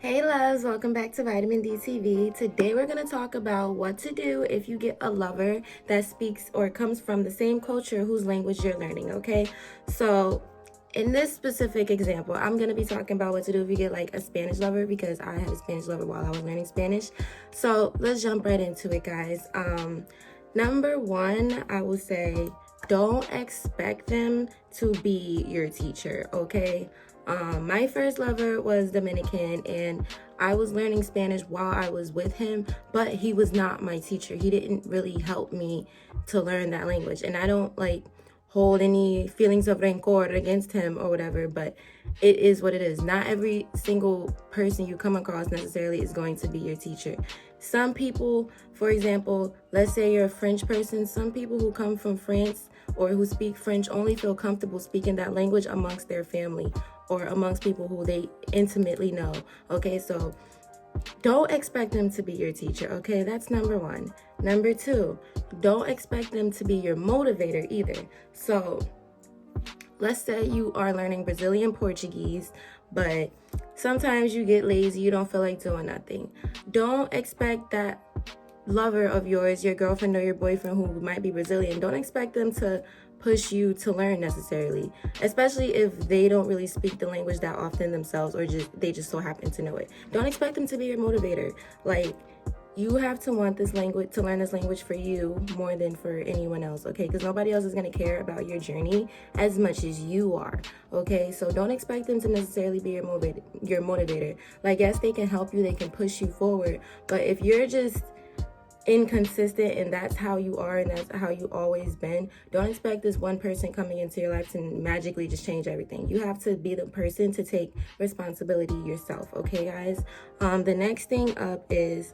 Hey loves, welcome back to Vitamin D TV. Today we're going to talk about what to do if you get a lover that speaks or comes from the same culture whose language you're learning, okay? So in this specific example, I'm going to be talking about what to do if you get like a Spanish lover because I had a Spanish lover while I was learning Spanish. So let's jump right into it, guys. Number one, I will say don't expect them to be your teacher, okay? My first lover was Dominican and I was learning Spanish while I was with him, but he was not my teacher. He didn't really help me to learn that language. And I don't like hold any feelings of rancor against him or whatever, but it is what it is. Not every single person you come across necessarily is going to be your teacher. Some people, for example, let's say you're a French person, some people who come from France or who speak French only feel comfortable speaking that language amongst their family or amongst people who they intimately know. Okay, so don't expect them to be your teacher. Okay, that's number one. Number two, don't expect them to be your motivator either. So let's say you are learning Brazilian Portuguese, but sometimes you get lazy, you don't feel like doing nothing. Don't expect that lover of yours, your girlfriend or your boyfriend who might be Brazilian, don't expect them to push you to learn necessarily, especially if they don't really speak the language that often themselves or they just so happen to know it. Don't expect them to be your motivator. Like, you have to want this language, to learn this language for you more than for anyone else, okay? Because nobody else is going to care about your journey as much as you are, okay? So don't expect them to necessarily be your motivator. Like, yes, they can help you, they can push you forward, but if you're just inconsistent and that's how you are and that's how you always been, don't expect this one person coming into your life to magically just change everything. You have to be the person to take responsibility yourself, okay, guys? The next thing up is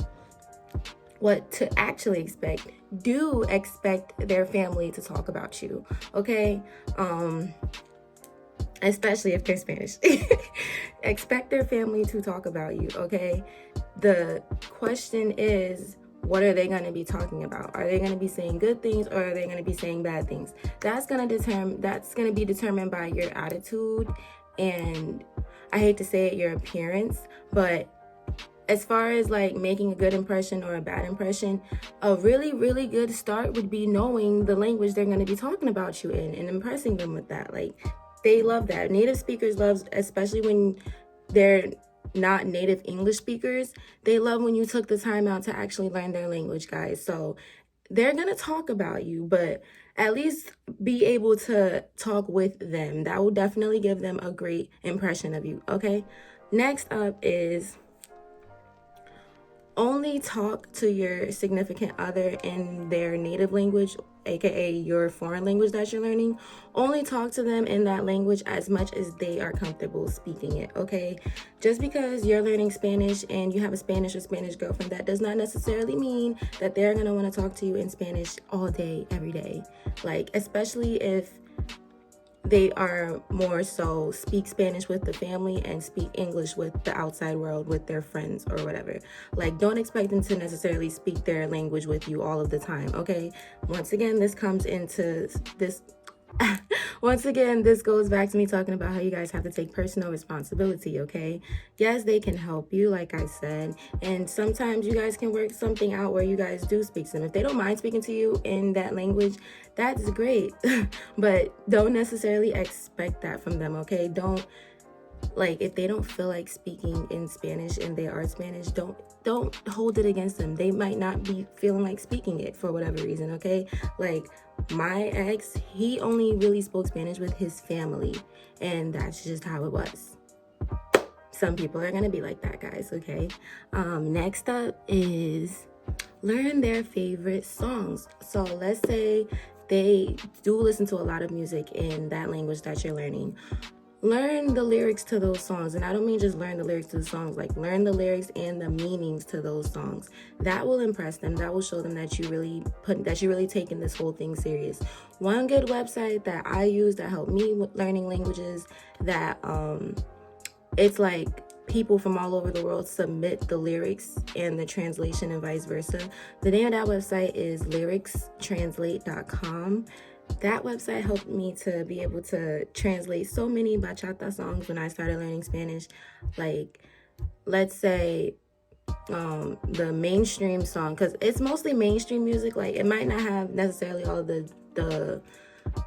what to actually expect. Do expect their family to talk about you, okay? Especially if they're Spanish. Expect their family to talk about you, okay? The question is, what are they going to be talking about? Are they going to be saying good things or are they going to be saying bad things? That's going to be determined by your attitude and, I hate to say it, your appearance. But as far as like making a good impression or a bad impression, a really, really good start would be knowing the language they're going to be talking about you in and impressing them with that. Like, they love that. Native speakers love, especially when they're not native English speakers, they love when you took the time out to actually learn their language, guys. So they're going to talk about you, but at least be able to talk with them. That will definitely give them a great impression of you, okay? Next up is only talk to your significant other in their native language, aka your foreign language that you're learning. Only talk to them in that language as much as they are comfortable speaking it, okay? Just because you're learning Spanish and you have a Spanish or Spanish girlfriend, that does not necessarily mean that they're gonna want to talk to you in Spanish all day, every day. Like, especially if they are more so speak Spanish with the family and speak English with the outside world, with their friends or whatever. Like, don't expect them to necessarily speak their language with you all of the time, okay? Once again, this goes back to me talking about how you guys have to take personal responsibility, okay? Yes, they can help you, like I said, and sometimes you guys can work something out where you guys do speak to them. If they don't mind speaking to you in that language, that's great. But don't necessarily expect that from them, okay? Don't, like, if they don't feel like speaking in Spanish and they are Spanish, don't hold it against them. They might not be feeling like speaking it for whatever reason, okay? Like, my ex, he only really spoke Spanish with his family, and that's just how it was. Some people are gonna be like that, guys, okay? Next up is learn their favorite songs. So let's say they do listen to a lot of music in that language that you're learning. Learn the lyrics to those songs, and I don't mean just learn the lyrics to the songs, like learn the lyrics and the meanings to those songs. That will impress them. That will show them that you're really taking this whole thing serious. One good website that I use that helped me with learning languages, that it's like people from all over the world submit the lyrics and the translation and vice versa. The name of that website is lyricstranslate.com. That website helped me to be able to translate so many bachata songs when I started learning Spanish. Like, let's say the mainstream song, because it's mostly mainstream music. Like, it might not have necessarily all of the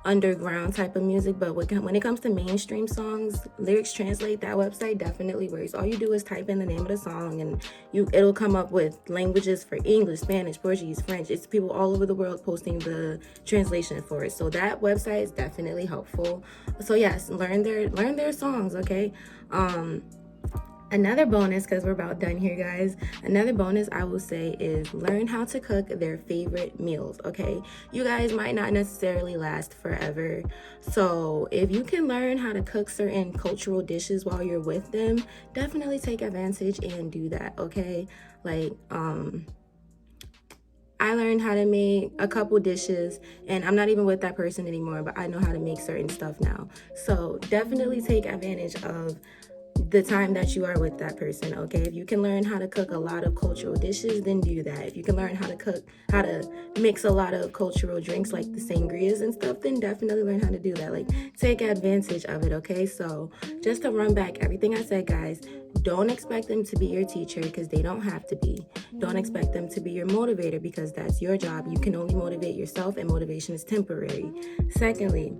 underground type of music, but when it comes to mainstream songs, Lyrics Translate, that website definitely works. All you do is type in the name of the song, and it'll come up with languages for English, Spanish, Portuguese, French. It's people all over the world posting the translation for it. So that website is definitely helpful. So yes, learn their songs, okay? Another bonus, because we're about done here, guys. Another bonus I will say is learn how to cook their favorite meals, okay? You guys might not necessarily last forever. So if you can learn how to cook certain cultural dishes while you're with them, definitely take advantage and do that, okay? Like, I learned how to make a couple dishes, and I'm not even with that person anymore, but I know how to make certain stuff now. So definitely take advantage of the time that you are with that person, okay? If you can learn how to cook a lot of cultural dishes, then do that. If you can learn how to mix a lot of cultural drinks like the sangrias and stuff, then definitely learn how to do that. Like, take advantage of it, okay? So just to run back everything I said, guys, don't expect them to be your teacher, because they don't have to be. Don't expect them to be your motivator, because that's your job. You can only motivate yourself, and motivation is temporary. Secondly,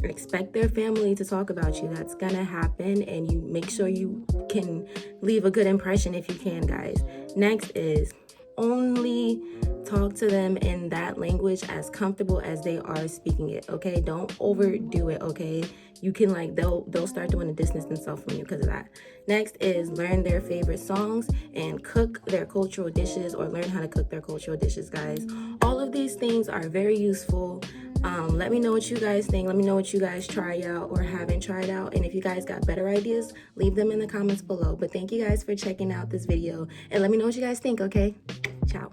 expect their family to talk about you. That's gonna happen, and you make sure you can leave a good impression if you can, guys. Next is only talk to them in that language as comfortable as they are speaking it, okay? Don't overdo it, okay? You can, like, they'll start doing a distance themselves from you because of that. Next is learn their favorite songs and cook their cultural dishes, or learn how to cook their cultural dishes, guys. All of these things are very useful. Let me know what you guys think. Let me know what you guys try out or haven't tried out. And if you guys got better ideas, leave them in the comments below. But thank you guys for checking out this video. And let me know what you guys think, okay? Ciao.